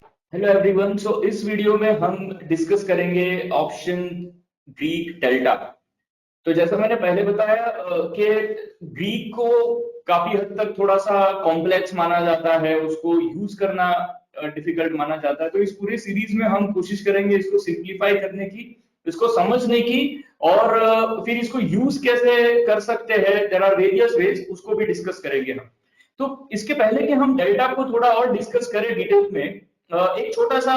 Hello everyone. सो इस video में हम डिस्कस करेंगे ऑप्शन ग्रीक डेल्टा। तो जैसा मैंने पहले बताया कि ग्रीक को काफी हद तक थोड़ा सा कॉम्प्लेक्स माना जाता है, उसको यूज करना डिफिकल्ट माना जाता है। तो इस पूरी सीरीज में हम कोशिश करेंगे इसको सिंप्लीफाई करने की, इसको समझने की, और फिर इसको यूज कैसे कर सकते हैं, देयर आर वेरियस वेज, उसको भी डिस्कस करेंगे हम। तो इसके पहले कि हम डेल्टा को थोड़ा और डिस्कस करें डिटेल में, एक छोटा सा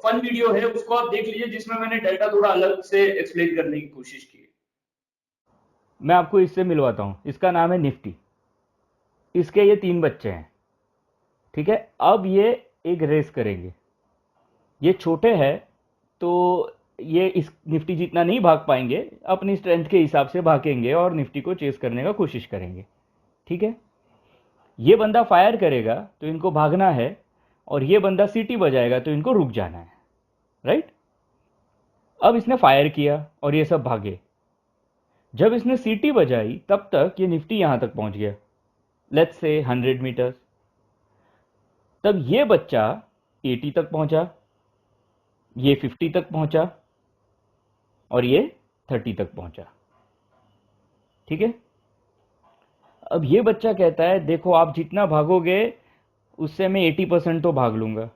फन वीडियो है, उसको आप देख लीजिए, जिसमें मैंने डेल्टा थोड़ा अलग से एक्सप्लेन करने की कोशिश की है। मैं आपको इससे मिलवाता हूँ। इसका नाम है निफ्टी। इसके ये 3 बच्चे हैं। ठीक है, अब ये एक रेस करेंगे। ये छोटे हैं, तो ये इस निफ्टी जितना नहीं भाग पाएंगे, अपनी स्ट्रेंथ के हिसाब से भागेंगे और निफ्टी को चेस करने का कोशिश करेंगे। ठीक है, ये बंदा फायर करेगा तो इनको भागना है, और ये बंदा सीटी बजाएगा तो इनको रुक जाना है। राइट। अब इसने फायर किया और ये सब भागे। जब इसने सीटी बजाई तब तक ये निफ्टी यहां तक पहुंच गया, लेट्स से 100 मीटर्स। तब ये बच्चा 80 तक पहुंचा, ये 50 तक पहुंचा, और ये 30 तक पहुंचा। ठीक है, अब ये बच्चा कहता है देखो आप जितना भागोगे उससे मैं 80% तो भाग लूंगा।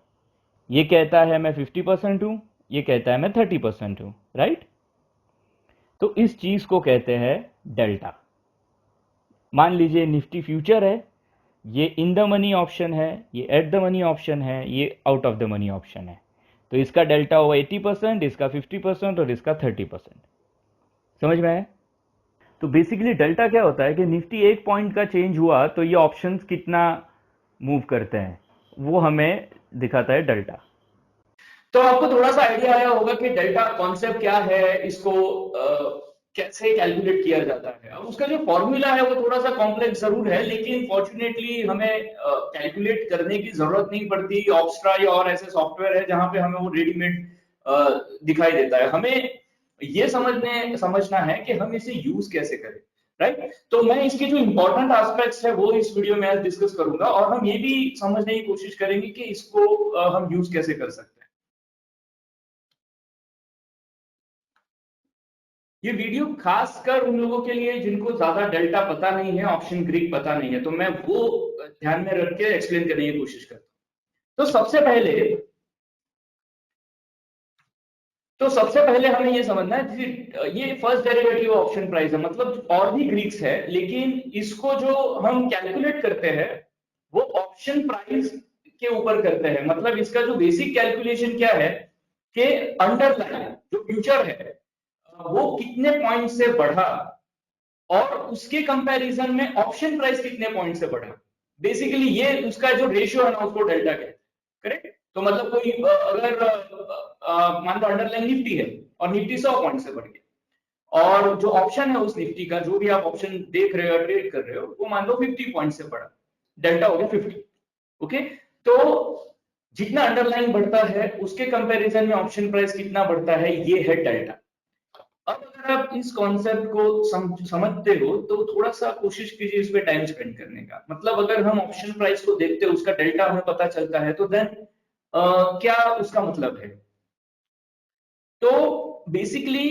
ये कहता है मैं 50% हूं, ये कहता है मैं 30% हूं। राइट। तो इस चीज को कहते हैं डेल्टा। मान लीजिए निफ्टी फ्यूचर है, ये इन द मनी ऑप्शन है, ये एट द मनी ऑप्शन है, ये out of the money option है। तो इसका डेल्टा होगा 80%, इसका 50% और इसका 30%। समझ में आया? तो बेसिकली डेल्टा क्या होता है कि निफ्टी एक पॉइंट का चेंज हुआ तो ये ऑप्शंस कितना मूव करते हैं, वो हमें दिखाता है डेल्टा। तो आपको थोड़ा सा आइडिया आया होगा कि डेल्टा कॉन्सेप्ट क्या है, इसको कैसे कैलकुलेट किया जाता है। अब उसका जो फॉर्मूला है वो थोड़ा सा कॉम्प्लेक्स जरूर है, लेकिन फॉर्चुनेटली हमें कैलकुलेट करने की जरूरत नहीं पड़ती। ऑप्स्ट्रा या और ऐसे सॉफ्टवेयर है जहां पे हमें वो रेडीमेड दिखाई देता है। हमें ये समझना है कि हम इसे यूज कैसे करें। राइट। तो मैं इसके जो इंपॉर्टेंट एस्पेक्ट्स है वो इस वीडियो में आज डिस्कस करूंगा, और हम ये भी समझने की कोशिश करेंगे कि इसको हम यूज कैसे कर सकते हैं। ये वीडियो खासकर उन लोगों के लिए जिनको ज्यादा डेल्टा पता नहीं है, ऑप्शन ग्रीक पता नहीं है, तो मैं वो ध्यान में रख के एक्सप्लेन करने की कोशिश करता हूँ। तो सबसे पहले हमें ये समझना है कि ये फर्स्ट डेरिवेटिव ऑप्शन प्राइस है, मतलब और भी ग्रीक्स है, लेकिन इसको जो हम कैलकुलेट करते हैं वो ऑप्शन प्राइस के ऊपर करते हैं। मतलब इसका जो बेसिक कैलकुलेशन क्या है कि अंडरलाइन जो फ्यूचर है वो कितने पॉइंट से बढ़ा, और उसके कंपैरिजन में ऑप्शन प्राइस कितने पॉइंट से बढ़ा। बेसिकली ये उसका जो रेशियो है ना, उसको डेल्टा कहते हैं। करेक्ट। तो मतलब कोई अगर मान लो अंडरलाइन निफ्टी है और निफ्टी 100 पॉइंट से बढ़ गया, और जो ऑप्शन है उस निफ्टी का, जो भी आप ऑप्शन देख रहे हो ट्रेड कर रहे हो, वो मान लो 50 पॉइंट से बढ़ा, डेल्टा हो गया 50। ओके। तो जितना अंडरलाइन बढ़ता है उसके कंपैरिजन में ऑप्शन प्राइस कितना बढ़ता है, ये है डेल्टा। अब अगर आप इस कॉन्सेप्ट को समझते हो तो थोड़ा सा कोशिश कीजिए इस पे टाइम स्पेंड करने का। मतलब अगर हम ऑप्शन प्राइस को देखते हैं, उसका डेल्टा हमें पता चलता है, तो देन क्या उसका मतलब है। तो बेसिकली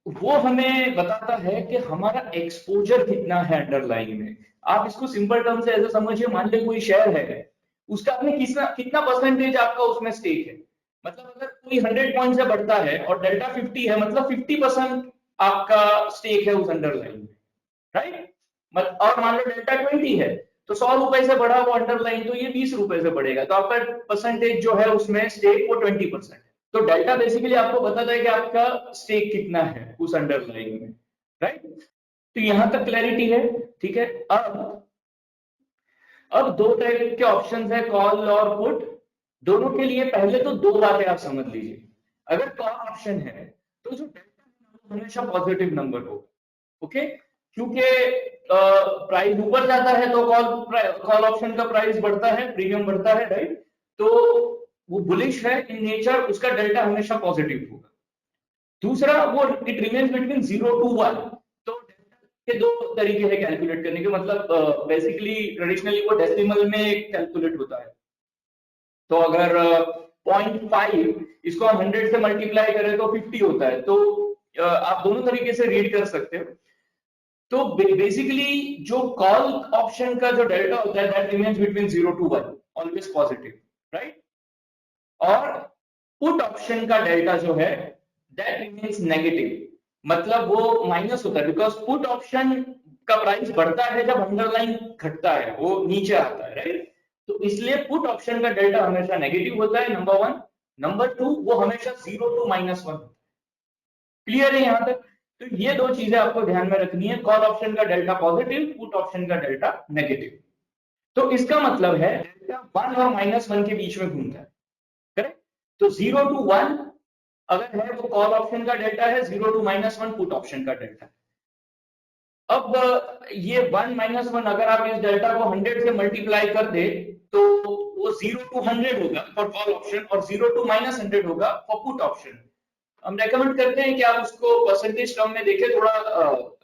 वो हमें बताता है कि हमारा एक्सपोजर कितना है अंडरलाइन में। आप इसको सिंपल टर्म से ऐसे समझिए, मान लीजिए कोई शेयर है, उसका आपने कितना कितना परसेंटेज आपका उसमें स्टेक है। मतलब अगर कोई 100 पॉइंट से बढ़ता है और डेल्टा 50 है, मतलब 50% आपका स्टेक है उस अंडरलाइन में। राइट। और मान लो डेल्टा 20 है, तो 100 रुपए से बढ़ा वो अंडरलाइन, तो ये 20 रुपए से बढ़ेगा, तो आपका परसेंटेज जो है उसमें स्टेक वो 20%। तो डेल्टा बेसिकली आपको बताता है कि आपका स्टेक कितना है उस अंडरलाइन में। राइट। तो यहां तक क्लैरिटी है। ठीक है। अब दो टाइप के ऑप्शंस है, कॉल और पुट। दोनों के लिए पहले तो दो बातें आप समझ लीजिए। अगर कॉल ऑप्शन है तो जो डेल्टा है वो हमेशा पॉजिटिव नंबर होगा। ओके। क्योंकि प्राइस ऊपर जाता है तो कॉल ऑप्शन का प्राइस बढ़ता है, प्रीमियम बढ़ता है। राइट। तो वो बुलिश है इन नेचर, उसका डेल्टा हमेशा पॉजिटिव होगा। दूसरा, वो इट रिमेन्स बिटवीन 0 to 1। तो डेल्टा के दो तरीके हैं कैलकुलेट करने के। मतलब बेसिकली ट्रेडिशनली वो डेसिमल में कैलकुलेट होता है। तो अगर 0.5, इसको हम 100 से मल्टीप्लाई करें तो 50 होता है। तो आप दोनों तरीके से रीड कर सकते हो। तो बेसिकली जो कॉल ऑप्शन का जो डेल्टा होता है that remains between 0 to 1, always positive, right. और पुट ऑप्शन का डेल्टा जो है दैट रिमेन्स नेगेटिव, मतलब वो माइनस होता है, बिकॉज पुट ऑप्शन का प्राइस बढ़ता है जब अंडरलाइन घटता है, वो नीचे आता है, राइट। तो इसलिए पुट ऑप्शन का डेल्टा हमेशा नेगेटिव होता है, नंबर 1। नंबर 2, वो हमेशा 0 to -1। क्लियर है यहाँ तक? तो ये दो चीजें आपको ध्यान में रखनी है, कॉल ऑप्शन का डेल्टा पॉजिटिव, पुट ऑप्शन का डेल्टा नेगेटिव। तो इसका मतलब है डेल्टा 1 और -1 के बीच में घूमता है, करेक्ट। तो 0 to 1 अगर है वो कॉल ऑप्शन का डेल्टा है, 0 to -1 पुट ऑप्शन का डेल्टा। अब ये 1 -1 अगर आप इस डेल्टा को 100 से मल्टीप्लाई कर दे तो वो 0 to 100 होगा फॉर कॉल ऑप्शन और 0 to -100 होगा फॉर पुट ऑप्शन। हम रेकमेंड करते हैं कि आप उसको परसेंटेज टर्म में देखें, थोड़ा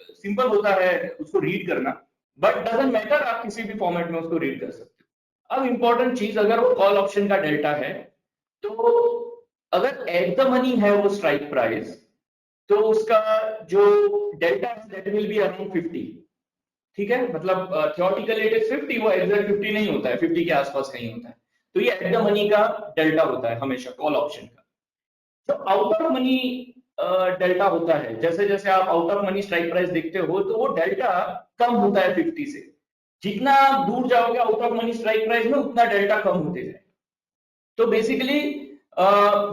सिंपल होता है उसको रीड करना, बट डजंट मैटर, आप किसी भी फॉर्मेट में उसको रीड कर सकते हो। अब इंपॉर्टेंट चीज, अगर वो कॉल ऑप्शन का डेल्टा है तो अगर एट द मनी है वो स्ट्राइक प्राइस, तो उसका जो डेल्टा है दैट विल बी अराउंड 50, ठीक है। मतलब थियोरेटिकली इट इज 50, वो एग्जैक्ट 50 नहीं होता है, 50 के आसपास कहीं होता है। तो ये एट द मनी का डेल्टा होता है हमेशा कॉल ऑप्शन का। जो आउट ऑफ मनी डेल्टा होता है, जैसे जैसे आप out of money strike price देखते हो तो वो डेल्टा कम होता है 50 से। जितना आप दूर जाओगे out of money strike price में उतना डेल्टा कम होते जाएगा। तो बेसिकली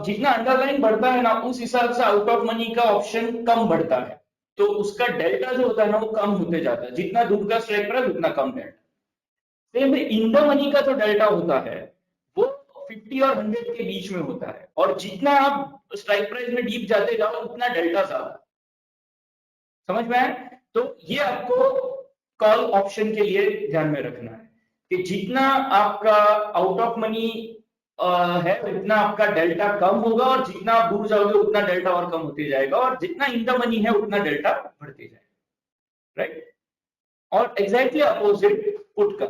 जितना अंडरलाइन बढ़ता है ना उस हिसाब से आउट ऑफ मनी का ऑप्शन कम बढ़ता है, तो उसका डेल्टा जो होता है ना वो कम होते जाता है, जितना दूर का स्ट्राइक प्राइस उतना कम delta. Same in the money का जो डेल्टा होता है वो 50 और 100 के बीच में होता है, और जितना आप स्ट्राइक प्राइस में डीप जाते जाओ उतना डेल्टा ज्यादा। समझ में आया? तो ये आपको कॉल ऑप्शन के लिए ध्यान में रखना है कि जितना आपका आउट ऑफ मनी है उतना आपका डेल्टा कम होगा, और जितना आप दूर जाओगे उतना डेल्टा और कम होते जाएगा, और जितना इन द मनी है उतना डेल्टा बढ़ते जाएगा, राइट। और एग्जैक्टली अपोजिट पुट का,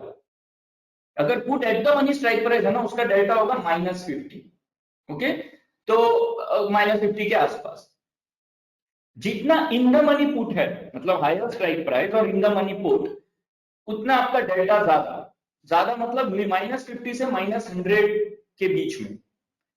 अगर put at the money strike price है ना उसका डेल्टा होगा -50, ओके। तो -50 के आसपास। जितना इन द मनी पुट है, मतलब हायर स्ट्राइक प्राइस और इन द मनी पुट, उतना आपका डेल्टा ज्यादा ज्यादा, मतलब -50 से -100 के बीच में,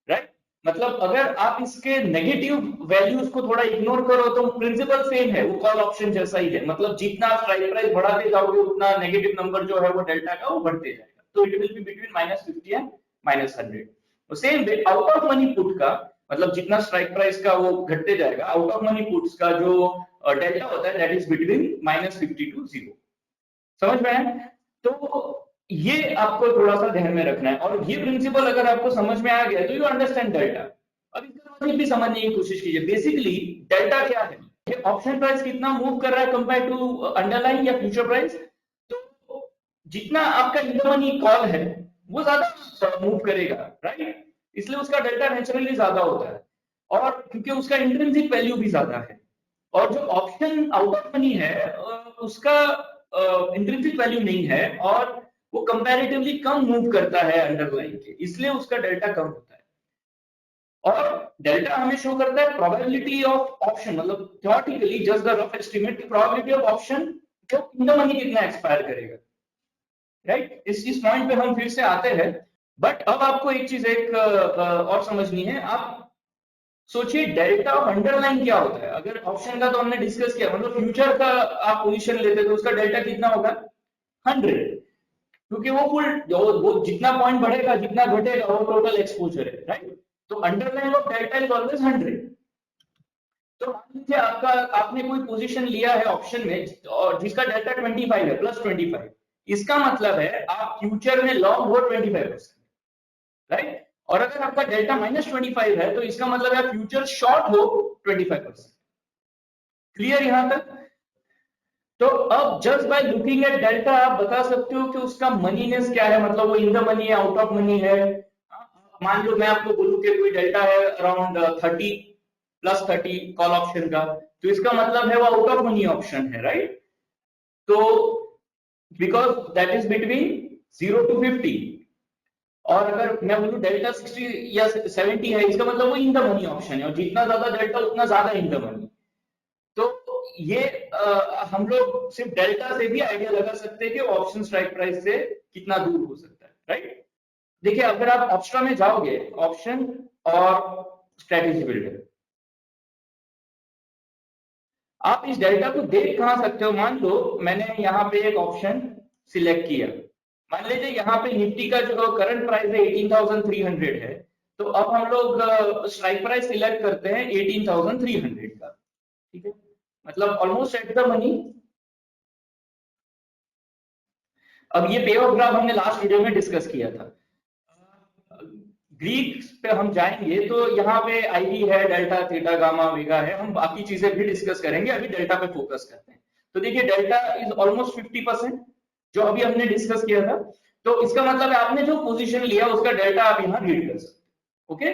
राइट। मतलब अगर आप इसके नेगेटिव वैल्यूज को थोड़ा इग्नोर करो तो प्रिंसिपल सेम है, वो कॉल ऑप्शन जैसा ही है। मतलब जितना आप स्ट्राइक प्राइस बढ़ाते जाओगे उतना नेगेटिव नंबर जो है वो डेल्टा का वो बढ़ते जाएगा। तो it will be between -50 and -100। तो same way out of money put का, मतलब जितना स्ट्राइक प्राइस का वो घटते जाएगा, आउट ऑफ मनी पुट्स का जो डेल्टा होता है दैट इज बिटवीन -50 to 0। समझ में आया? तो ये आपको थोड़ा सा ध्यान में रखना है, और ये प्रिंसिपल अगर आपको समझ में आ गया तो यू अंडरस्टैंड डेल्टा। अब इसका लॉजिक भी समझने की कोशिश कीजिए। बेसिकली डेल्टा क्या है? ये ऑप्शन प्राइस कितना मूव कर रहा है कंपेयर टू अंडरलाइन या फ्यूचर प्राइस। तो जितना आपका इन द मनी कॉल है वो ज्यादा मूव करेगा, राइट। इसलिए उसका डेल्टा नेचुरली ज्यादा होता है, और क्योंकि उसका इंट्रिंसिक वैल्यू भी ज्यादा है। और जो ऑप्शन आउट ऑफ मनी है उसका इंट्रिंसिक वैल्यू नहीं है, और वो कंपैरेटिवली कम मूव करता है अंडरलाइन के, इसलिए उसका डेल्टा कम होता है। और डेल्टा हमें शो करता है प्रोबेबिलिटी ऑफ ऑप्शन, मतलब theoretically just the rough estimate, probability of option जो इन द मनी कितना एक्सपायर करेगा, राइट। इस पॉइंट पे हम फिर से आते हैं, बट अब आपको एक चीज और समझनी है। आप सोचिए डेल्टा ऑफ अंडरलाइन क्या होता है। अगर ऑप्शन का तो हमने डिस्कस किया, मतलब फ्यूचर का आप पोजीशन लेते तो उसका डेल्टा कितना होगा? 100, क्योंकि वो वो जितना पॉइंट बढ़ेगा जितना घटेगा वो टोटल एक्सपोजर है, राइट। तो underline of delta is always 100। तो मान लीजिए आपने कोई पोजीशन लिया है ऑप्शन में और जिसका डेल्टा 25 है, +25, इसका मतलब है आप फ्यूचर में लॉन्ग हो 25%, राइट। और अगर आपका डेल्टा -25 है तो इसका मतलब है फ्यूचर शॉर्ट हो 25%। क्लियर यहां तक? तो अब just by looking at delta आप बता सकते हो कि उसका मनीनेस क्या है, मतलब वो इन द मनी है, आउट ऑफ मनी है। मान लो मैं आपको बोलूं कि कोई डेल्टा है अराउंड 30 +30 कॉल ऑप्शन का, तो इसका मतलब है वो आउट ऑफ मनी ऑप्शन है, राइट। तो because that is between 0 to 50, और अगर मैं बोलूं डेल्टा 60 या 70 है, इसका मतलब वो इन द मनी ऑप्शन है, और जितना ज्यादा डेल्टा उतना ज्यादा इन द मनी। तो ये हम लोग सिर्फ डेल्टा से भी आइडिया लगा सकते हैं कि ऑप्शन स्ट्राइक प्राइस से कितना दूर हो सकता है, राइट। देखिए अगर आप ऑप्शन में जाओगे, ऑप्शन और स्ट्रेटेजी बिल्डर, आप इस डेल्टा को देख कहां सकते हो। मान लो मैंने यहाँ पे एक ऑप्शन सिलेक्ट किया, मान लीजिए यहाँ पे निफ्टी का जो करंट प्राइस है 18,300 है, तो अब हम लोग स्ट्राइक प्राइस सिलेक्ट करते हैं 18,300 का, ठीक है, मतलब ऑलमोस्ट एट द मनी। अब ये पे ऑफ ग्राफ हमने लास्ट वीडियो में डिस्कस किया था। ग्रीक पे हम जाएंगे तो यहाँ पे आईवी है, डेल्टा, थीटा, गामा, वेगा है, हम बाकी चीजें भी डिस्कस करेंगे, अभी डेल्टा पे फोकस करते हैं। तो देखिए डेल्टा इज ऑलमोस्ट 50%, जो अभी हमने डिस्कस किया था। तो इसका मतलब है आपने जो पोजीशन लिया उसका डेल्टा आप यहाँ रीड कर सकते हो, ओके।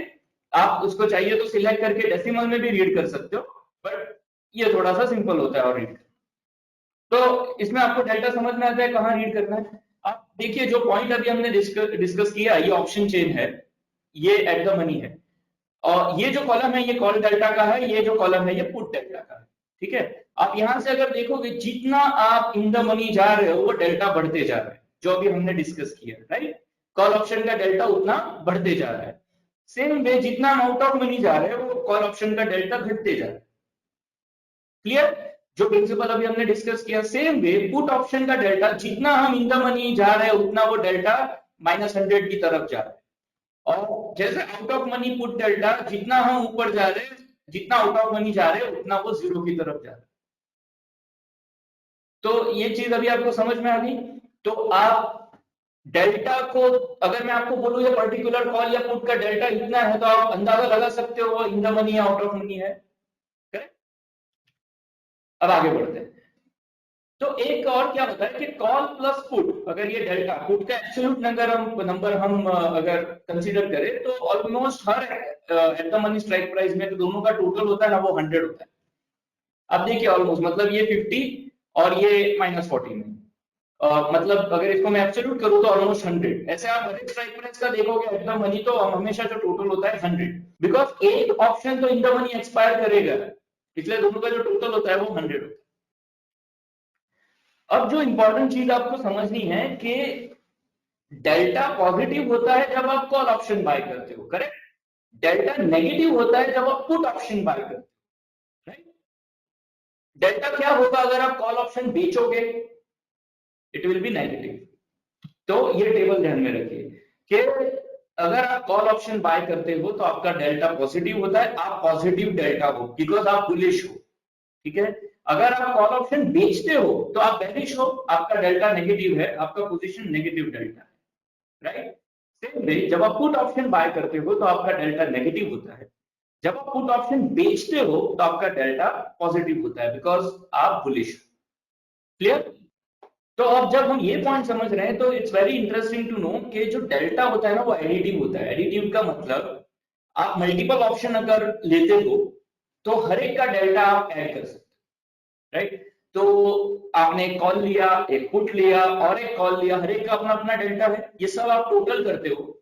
आप उसको चाहिए तो सिलेक्ट करके डेसिमल में भी रीड कर सकते हो, बट ये थोड़ा सा सिंपल होता है और रीड। तो इसमें आपको डेल्टा समझ में आता है कहाँ रीड करना है। आप देखिए जो पॉइंट अभी हमने डिस्कस किया, ये ऑप्शन चेन है, ये एट द मनी है, और ये जो कॉलम है ये कॉल डेल्टा का है, ये जो कॉलम है ये पुट डेल्टा का है, ठीक है। आप यहां से अगर देखोगे जितना आप इन द मनी जा रहे हो वो डेल्टा बढ़ते जा रहा है, जो अभी हमने डिस्कस किया, राइट। कॉल ऑप्शन का डेल्टा उतना बढ़ते जा रहा है। सेम वे जितना हम आउट ऑफ मनी जा रहे हैं वो कॉल ऑप्शन का डेल्टा घटते जा रहा है। क्लियर, जो प्रिंसिपल अभी हमने डिस्कस किया। सेम वे पुट ऑप्शन का डेल्टा, जितना हम इन द मनी जा रहे हैं उतना वो डेल्टा -100 की तरफ जा रहा है। और जैसे out of money put delta, जितना हम ऊपर जा रहे हैं, जितना आउट ऑफ मनी जा रहे हैं उतना वो 0 की तरफ जा रहा है। तो ये चीज अभी आपको समझ में आ गई। तो आप डेल्टा को, अगर मैं आपको बोलूं ये पर्टिकुलर कॉल या पुट का डेल्टा इतना है, तो आप अंदाजा लगा सकते हो इन द मनी या आउट ऑफ मनी है। करेक्ट। अब आगे बढ़ते हैं। तो एक और क्या होता है कि कॉल प्लस पुट, अगर ये डेल्टा पुट का एब्सोल्यूट नंबर हम अगर कंसीडर करें तो almost her at the money strike price में तो दोनों का टोटल होता है ना, वो 100 होता है। अब देखिए ऑलमोस्ट मतलब ये 50 और ये -40 में, मतलब अगर इसको मैं एब्सोल्यूट करूं तो ऑलमोस्ट 100। ऐसे आप हर एक स्ट्राइक प्राइस का देखोगे एट द मनी तो हमेशा जो टोटल होता है 100, बिकॉज एक ऑप्शन तो इन द मनी एक्सपायर करेगा, इसलिए दोनों का जो टोटल होता है वो 100 होता है। अब जो इंपॉर्टेंट चीज आपको समझनी है कि डेल्टा पॉजिटिव होता है जब आप कॉल ऑप्शन बाय करते हो, करेक्ट। डेल्टा नेगेटिव होता है जब आप पुट ऑप्शन बाय करते हो, राइट। डेल्टा क्या होगा अगर आप कॉल ऑप्शन बेचोगे, इट विल बी नेगेटिव। तो ये टेबल ध्यान में रखिए कि अगर आप कॉल ऑप्शन बाय करते हो तो आपका डेल्टा पॉजिटिव होता है, आप पॉजिटिव डेल्टा हो बिकॉज आप बुलिश हो, ठीक है। अगर आप कॉल ऑप्शन बेचते हो तो आप बेरिश हो, आपका डेल्टा नेगेटिव है, आपका पोजीशन नेगेटिव डेल्टा है, राइट। सेम वे जब आप पुट ऑप्शन बाय करते हो तो आपका डेल्टा नेगेटिव होता है, जब आप पुट ऑप्शन बेचते हो तो आपका डेल्टा पॉजिटिव होता है बिकॉज आप बुलिश हो। क्लियर। तो अब जब हम ये पॉइंट समझ रहे हैं तो it's very interesting to know कि जो डेल्टा होता है ना वो एडिटिव होता है। एडिटिव का मतलब आप मल्टीपल ऑप्शन अगर लेते हो तो हर एक का डेल्टा आप ऐड कर सकते हो, राइट। तो आपने एक कॉल लिया, एक पुट लिया और एक कॉल लिया, हर एक का अपना अपना डेल्टा है, ये सब आप टोटल करते हो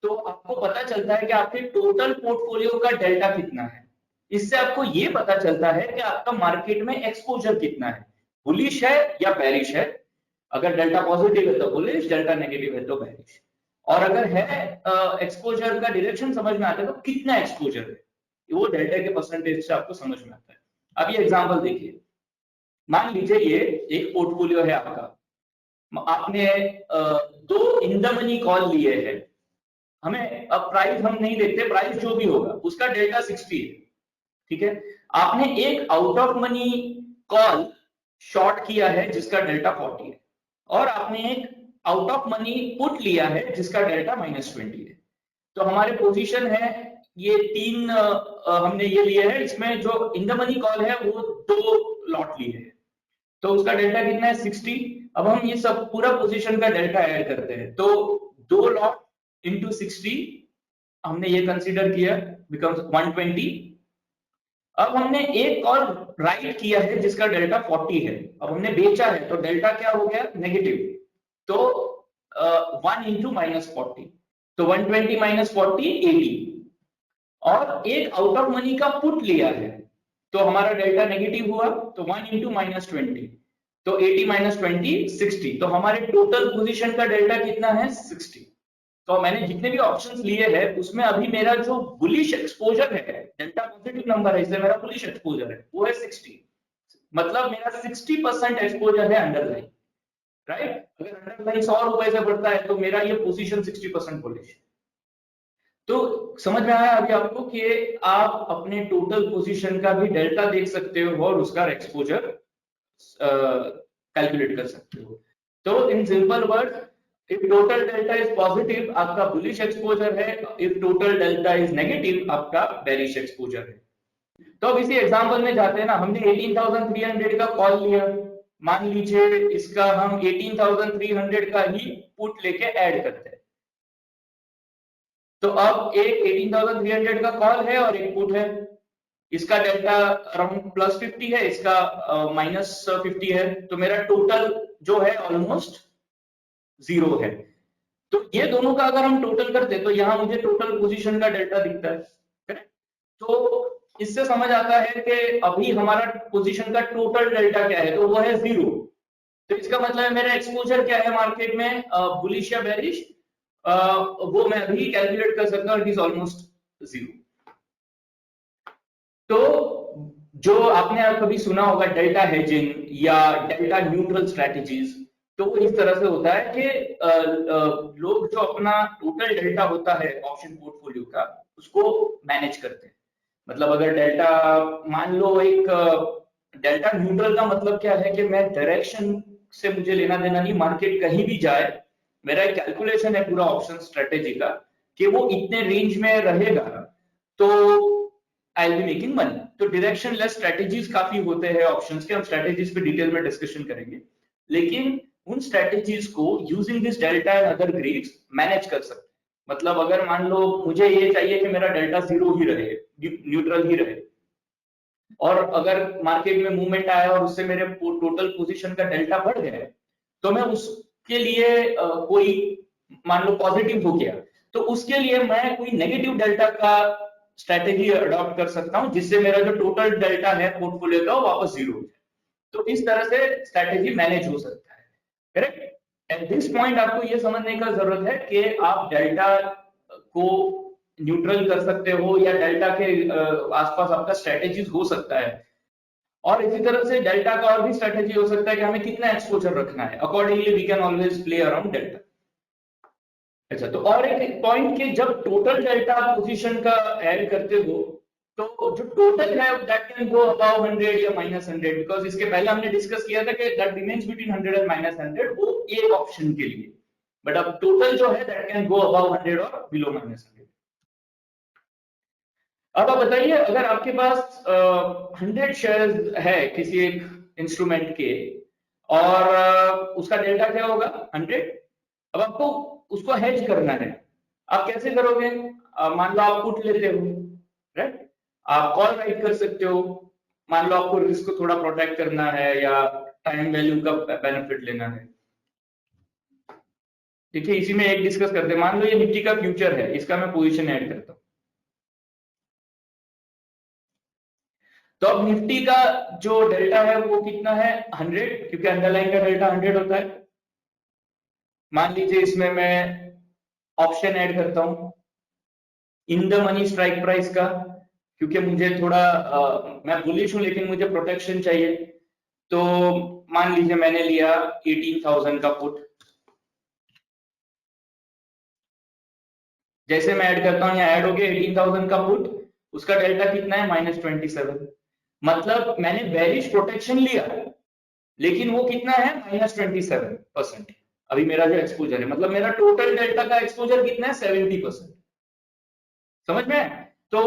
तो आपको पता चलता है कि आपके टोटल पोर्टफोलियो का डेल्टा कितना है। इससे आपको ये पता चलता है कि आपका मार्केट में एक्सपोजर कितना है, बुलिश है या बेरिश है। अगर डेल्टा पॉजिटिव है तो बुलिश, डेल्टा नेगेटिव है तो बेरिश। और अगर है एक्सपोजर का डायरेक्शन समझ में आता है तो कितना एक्सपोजर है, वो डेल्टा के परसेंटेज से आपको समझ में आता है। अब ये एग्जांपल देखिए, मान लीजिए ये एक पोर्टफोलियो है आपका, आपने दो इन द मनी कॉल लिए हैं, हमें अब प्राइस हम नहीं देखते, प्राइस जो भी होगा उसका डेल्टा 60 है, ठीक है। आपने एक out of money call short किया है जिसका डेल्टा 40 है, और आपने एक आउट ऑफ मनी पुट लिया है जिसका डेल्टा -20 है। तो हमारे पोजीशन है ये तीन, हमने ये लिए है, इसमें जो इन द मनी कॉल है वो 2 लॉट लिए हैं, तो उसका डेल्टा कितना है 60। अब हम ये सब पूरा पोजीशन का डेल्टा ऐड करते हैं, तो 2 लॉट इंटू 60 हमने ये कंसीडर किया, बिकम्स 120। अब हमने एक कॉल राइट किया है जिसका डेल्टा 40 है, अब हमने बेचा है तो डेल्टा क्या हो गया नेगेटिव, तो 1 इंटू -40। तो 120 माइनस 40 80, और एक आउट ऑफ मनी का पुट लिया है तो हमारा डेल्टा नेगेटिव हुआ, तो 1 इंटू माइनस 20, तो 80 माइनस 20 60, तो हमारे टोटल पोजीशन का डेल्टा कितना है 60। तो मैंने जितने भी ऑप्शंस लिए हैं उसमें अभी मेरा जो बुलिश एक्सपोजर है, डेल्टा पॉजिटिव नंबर है इसलिए मेरा बुलिश एक्सपोजर है वो है 60, मतलब मेरा 60% एक्सपोजर है अंडरलाइन, राइट। अगर अंडरलाइन 100 रुपए से बढ़ता है तो मेरा ये पोजीशन 60% बुलिश है। तो समझ में आया अभी आपको कि आप अपने टोटल पोजीशन का भी डेल्टा देख सकते हो और उसका एक्सपोजर कैलकुलेट कर सकते हो। तो in simple word, if total delta is positive आपका बुलिश एक्सपोजर है, if total delta is negative आपका बेरिश एक्सपोजर है। तो अब इसी एग्जांपल में जाते हैं ना, हमने 18,300 का कॉल लिया, मान लीजिए इसका हम 18,300 का ही पुट लेके ऐड करते हैं। तो अब एक 18,300 का कॉल है और एक पुट है, इसका डेल्टा अराउंड प्लस 50 है, इसका माइनस 50 है, तो मेरा टोटल जो है ऑलमोस्ट 0 है। तो ये दोनों का अगर हम टोटल करते तो यहाँ मुझे टोटल पोजीशन का डेल्टा दिखता है, करेक्ट। तो इससे समझ आता है कि अभी हमारा पोजीशन का टोटल डेल्टा क्या है, तो वो है 0। तो इसका मतलब है मेरा एक्सपोजर क्या है मार्केट में, बुलिश या बेरिश, वो मैं अभी कैलकुलेट कर सकता हूँ, इट इज ऑलमोस्ट 0। तो जो आपने कभी सुना होगा डेल्टा हेजिंग या डेल्टा न्यूट्रल स्ट्रेटेजीज, तो वो इस तरह से होता है कि लोग जो अपना टोटल डेल्टा होता है ऑप्शन पोर्टफोलियो का उसको मैनेज करते हैं। मतलब अगर डेल्टा, मान लो एक डेल्टा न्यूट्रल का मतलब क्या है कि मैं डायरेक्शन से मुझे लेना देना नहीं, मार्केट कहीं भी जाए, मेरा एक कैलकुलेशन है पूरा ऑप्शन स्ट्रेटेजी का कि वो इतने रेंज में रहेगा तो I will be making money. तो डायरेक्शन लेस स्ट्रेटेजीज काफी होते हैं ऑप्शंस के, हम स्ट्रेटेजीज पे डिटेल में डिस्कशन करेंगे, लेकिन उन स्ट्रेटेजीज को using this delta and other grids manage कर सकते हैं। मतलब अगर मान लो मुझे ये चाहिए कि मेरा डेल्टा 0 ही रहे, न्यूट्रल ही रहे, और अगर मार्केट में मूवमेंट आया और उससे मेरे टोटल पोजीशन का डेल्टा बढ़ गया तो मैं उसके लिए कोई मान लो पॉजिटिव हो गया तो उसके लिए मैं कोई नेगेटिव डेल्टा का स्ट्रेटेजी अडॉप्ट कर सकता हूं जिससे मेरा जो टोटल डेल्टा है पोर्टफोलियो का वो वापस 0 हो जाए। तो इस तरह से स्ट्रेटेजी मैनेज हो सकता है, करेक्ट। एट दिस पॉइंट आपको ये समझने का जरूरत है कि आप डेल्टा को न्यूट्रल कर सकते हो या डेल्टा के आसपास आपका स्ट्रेटेजीज हो सकता है, और इसी तरह से डेल्टा का और भी स्ट्रेटेजी हो सकता है कि हमें कितना एक्सपोजर रखना है, accordingly we can always play around delta. अच्छा, तो और एक पॉइंट कि जब टोटल डेल्टा पोजीशन का ऐड करते हो तो जो टोटल है दैट कैन गो अबव 100 या माइनस 100, बिकॉज इसके पहले हमने डिस्कस किया था कि that remains between 100 and minus 100, वो एक ऑप्शन के लिए, बट अब टोटल जो है दैट कैन गो अबव 100 और बिलो माइनस 100। अब आप बताइए अगर आपके पास 100 शेयर्स है किसी एक इंस्ट्रूमेंट के और उसका डेल्टा क्या होगा 100, अब आपको उसको हेज करना है, आप कैसे करोगे? मान लो आप पुट लेते हो, राइट, आप कॉल राइट कर सकते हो, मान लो आपको रिस्क को थोड़ा प्रोटेक्ट करना है या टाइम वैल्यू का बेनिफिट लेना है। देखिए इसी में एक डिस्कस करते हैं, मान लो ये निफ्टी का फ्यूचर है, इसका मैं पोजीशन ऐड करता हूं, तो अब निफ्टी का जो डेल्टा है वो कितना है 100, क्योंकि अंडरलाइन का डेल्टा 100 होता है। मान लीजिए इसमें मैं ऑप्शन ऐड करता हूं इन द मनी स्ट्राइक प्राइस का, क्योंकि मुझे थोड़ा मैं बुलिश हूं लेकिन मुझे प्रोटेक्शन चाहिए, तो मान लीजिए मैंने लिया 18,000 का पुट। जैसे मैं ऐड करता हूं, यहाँ ऐड हो गया 18,000 का पुट, उसका डेल्टा कितना है -27, मतलब मैंने बेरिश प्रोटेक्शन लिया लेकिन वो कितना है -27%। अभी मेरा जो एक्सपोजर है, मतलब मेरा टोटल डेल्टा का एक्सपोजर कितना है 70%। समझ में? तो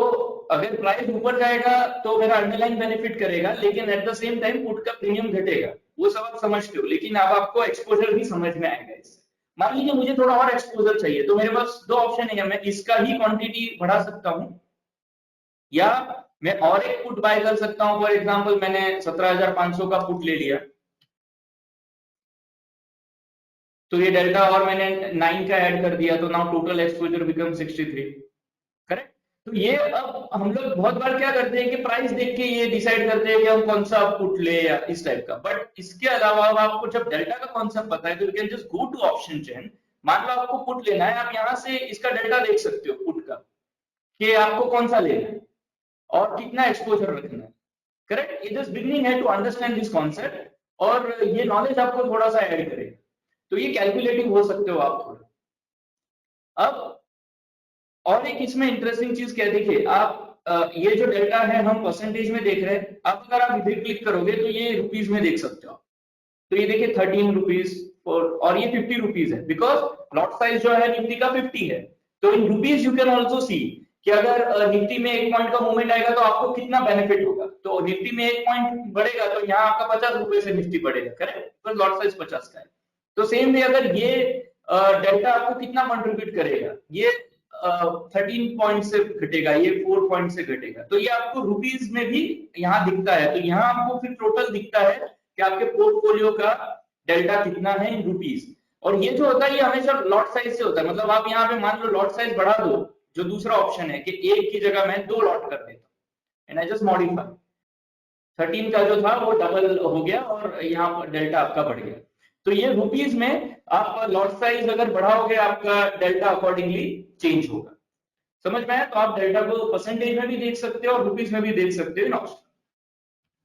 अगर प्राइस ऊपर जाएगा तो मेरा अंडरलाइन बेनिफिट करेगा, लेकिन at the same time put का प्रीमियम घटेगा, वो सब आप समझते हो, लेकिन अब आपको एक्सपोजर भी समझ में आएगा इससे। मान लीजिए मुझे थोड़ा और एक्सपोजर चाहिए, तो मेरे पास दो ऑप्शन है, मैं इसका ही क्वांटिटी बढ़ा सकता हूं या मैं और एक पुट बाय कर सकता हूं। फॉर एग्जांपल मैंने 17,500 का पुट ले लिया, तो ये डेल्टा और मैंने 9 का ऐड कर दिया, तो now total exposure become 63, correct. तो ये अब हम लोग बहुत बार क्या करते हैं कि प्राइस देख के ये डिसाइड करते हैं कि हम कौन सा पुट ले या इस टाइप का, बट इसके अलावा अब आपको जब डेल्टा का कॉन्सेप्ट पता है तो you can just go to option chain. मान लो आपको पुट लेना है, आप यहाँ से इसका डेल्टा देख सकते हो पुट का, कि आपको कौन सा लेना है और कितना एक्सपोजर रखना है, करेक्ट। ये जस्ट बिगिनिंग है टू अंडरस्टैंड दिस कॉन्सेप्ट, और ये नॉलेज आपको थोड़ा सा ऐड करेगा, तो ये कैलकुलेटिव हो सकते हो आप थोड़ा। अब और एक इसमें इंटरेस्टिंग चीज क्या, देखिए आप ये जो डेल्टा है हम परसेंटेज में देख रहे हैं, अब अगर आप इधर क्लिक करोगे तो ये रुपीज में देख सकते हो। तो ये देखिए 13 रुपीज और ये 50 रुपीज है, बिकॉज लॉट साइज जो है निफ्टी का 50 है। तो in rupees you can also see कि अगर निफ्टी में 1 पॉइंट का मूवमेंट आएगा तो आपको कितना बेनिफिट होगा। तो निफ्टी में 1 पॉइंट बढ़ेगा तो यहाँ आपका 50 रुपए से निफ्टी बढ़ेगा, करेक्ट, बिकॉज लॉट साइज 50 का है। तो सेम वे अगर ये डेल्टा आपको कितना कंट्रीब्यूट करेगा, ये 13 पॉइंट से घटेगा, ये 4 पॉइंट से घटेगा, तो ये आपको रुपीज में भी यहाँ दिखता है। तो यहाँ आपको फिर टोटल दिखता है कि आपके पोर्टफोलियो का डेल्टा कितना है इन रुपीज। और ये जो होता है ये हमेशा लॉट साइज से होता है, मतलब आप यहाँ पे मान लो लॉट साइज बढ़ा दो, जो दूसरा ऑप्शन है कि एक की जगह मैं 2 लॉट कर देता हूँ एंड आई जस्ट मॉडिफाई, 13 का जो था वो डबल हो गया और यहाँ पर डेल्टा आपका बढ़ गया। तो ये रुपीज में आप लॉट साइज अगर बढ़ाओगे आपका डेल्टा अकॉर्डिंगली चेंज होगा, समझ में आया। तो आप डेल्टा को परसेंटेज में भी देख सकते हो और रुपीज में भी देख सकते हो इन ऑप्शन।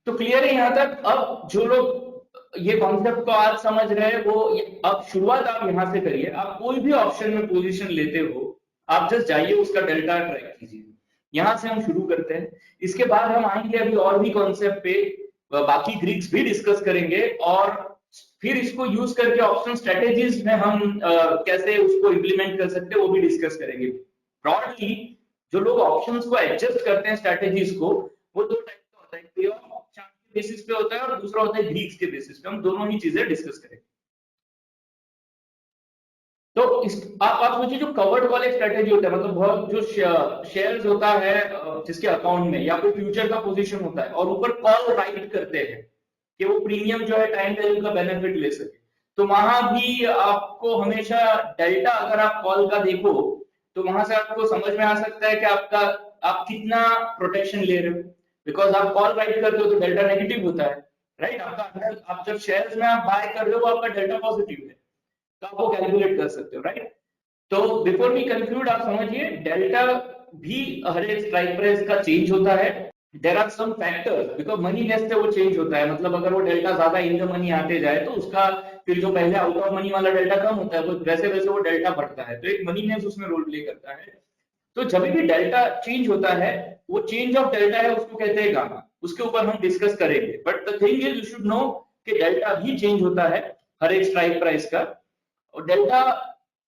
तो क्लियर है यहाँ तक। अब जो लोग ये कॉन्सेप्ट को आज समझ रहे हैं वो अब शुरुआत आप यहाँ से करिए। आप कोई भी ऑप्शन में पोजीशन लेते हो, आप जस्ट जाइए उसका डेल्टा ट्रैक कीजिए। यहाँ से हम शुरू करते हैं, इसके बाद हम आएंगे अभी और भी कॉन्सेप्ट पे, बाकी ग्रीक्स भी डिस्कस करेंगे, और फिर इसको यूज करके ऑप्शन स्ट्रेटेजीज में हम कैसे उसको इंप्लीमेंट कर सकते हैं वो भी डिस्कस करेंगे। ब्रॉडली जो लोग ऑप्शंस को एडजस्ट करते हैं स्ट्रेटेजीज को, वो 2 टाइप का होता है, पे ऑफ चार्ट के बेसिस पे होता है और दूसरा होता है ग्रीक्स के बेसिस पे। हम दोनों ही चीजें डिस्कस करेंगे। तो आप सोचिए जो कवर्ड वाले स्ट्रेटेजी होता है, मतलब बहुत जो शेयर्स होता है जिसके अकाउंट में या कोई फ्यूचर का पोजीशन होता है और ऊपर कॉल राइट करते हैं कि वो प्रीमियम जो है टाइम वैल्यू का बेनिफिट ले सके, तो वहां भी आपको हमेशा डेल्टा अगर आप कॉल का देखो तो वहां से आपको समझ में आ सकता है कि आप कितना प्रोटेक्शन ले रहे हो, बिकॉज आप कॉल राइट करते हो तो डेल्टा नेगेटिव होता है, राइट। आप जब शेयर्स में आप बाय कर रहे हो आपका डेल्टा पॉजिटिव है, तो आप वो कैलकुलेट कर सकते हो, राइट। तो बिफोर वी कंक्लूड आप समझिए डेल्टा भी हर एक स्ट्राइक प्राइस का चेंज होता है। There are some factors, because moneyness से वो चेंज होता है, मतलब अगर वो डेल्टा ज्यादा इन द मनी आते जाए तो उसका फिर जो पहले आउट ऑफ मनी वाला डेल्टा कम होता है, वो वैसे वैसे वो डेल्टा बढ़ता है, तो एक मनी नेस उसमें रोल प्ले करता है। तो जब भी डेल्टा चेंज होता है, वो चेंज ऑफ डेल्टा है उसको कहते हैं गामा, उसके ऊपर हम डिस्कस करेंगे। But the thing is you should know कि डेल्टा भी चेंज होता है हर एक स्ट्राइक प्राइस का, और डेल्टा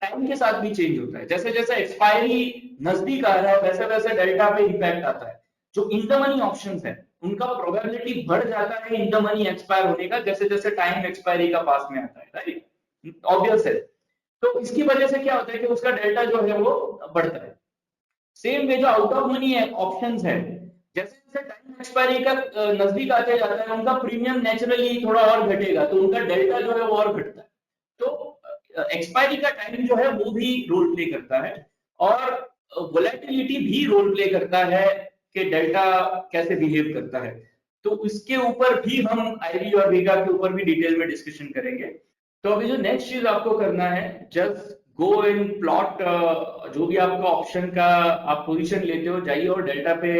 टाइम के साथ भी चेंज होता है। जैसे जैसे एक्सपायरी नजदीक आ रहा है वैसे वैसे डेल्टा पे इफेक्ट आता है। जो इन द मनी ऑप्शंस है उनका प्रोबेबिलिटी बढ़ जाता है इन द मनी एक्सपायर होने का जैसे जैसे टाइम एक्सपायरी का पास में आता है, राइट, ऑब्वियस है। तो इसकी वजह से क्या होता है कि उसका डेल्टा जो है वो बढ़ता है। सेम वे जो आउट ऑफ मनी है ऑप्शंस है, जैसे जैसे टाइम एक्सपायरी का नजदीक आते जाता है उनका प्रीमियम नेचुरली थोड़ा और घटेगा, तो उनका डेल्टा जो है वो और घटता है। तो एक्सपायरी का टाइम जो है वो भी रोल प्ले करता है, और वोलेटिलिटी भी रोल प्ले करता है कि डेल्टा कैसे बिहेव करता है। तो इसके ऊपर भी हम आईवी और वीगा के ऊपर भी डिटेल में डिस्कशन करेंगे। तो अभी जो नेक्स्ट चीज आपको करना है, जस्ट गो इन प्लॉट, जो भी आपका ऑप्शन का आप पोजीशन लेते हो जाइए और डेल्टा पे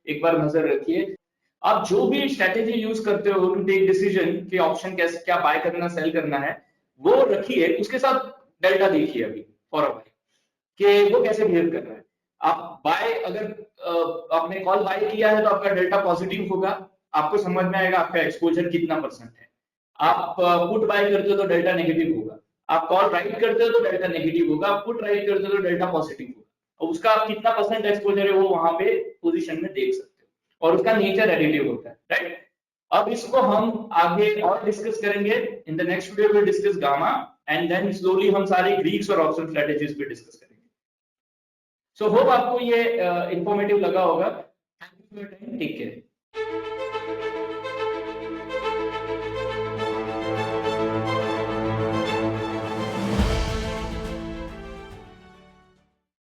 एक बार नजर रखिए। आप जो भी स्ट्रेटेजी यूज करते हो टू टेक डिसीजन कि ऑप्शन कैसे क्या बाय करना सेल करना है, वो रखिए, उसके साथ डेल्टा देखिए अभी फॉर अ बाय कि वो कैसे बिहेव कर रहा है। आप बाय अगर आपने कॉल बाय किया है तो आपका डेल्टा पॉजिटिव होगा, आपको समझ में आएगा आपका एक्सपोजर कितना परसेंट है। आप पुट बाय करते हो तो डेल्टा नेगेटिव होगा, आप कॉल राइट करते हो तो डेल्टा नेगेटिव होगा, आप पुट राइट करते हो तो डेल्टा पॉजिटिव होगा, और उसका आप कितना परसेंट एक्सपोजर है वो वहां पे पोजीशन में देख सकते हो, और उसका नेचर एडिटिव होता है, राइट। अब इसको हम आगे और डिस्कस करेंगे इन द नेक्स्ट वीडियो में, discuss gamma, and then slowly हम सारे ग्रीक्स और ऑप्शन स्ट्रेटेजीज पे डिस्कस करेंगे। सो होप आपको ये इंफॉर्मेटिव लगा होगा। Thank you for your time, take care.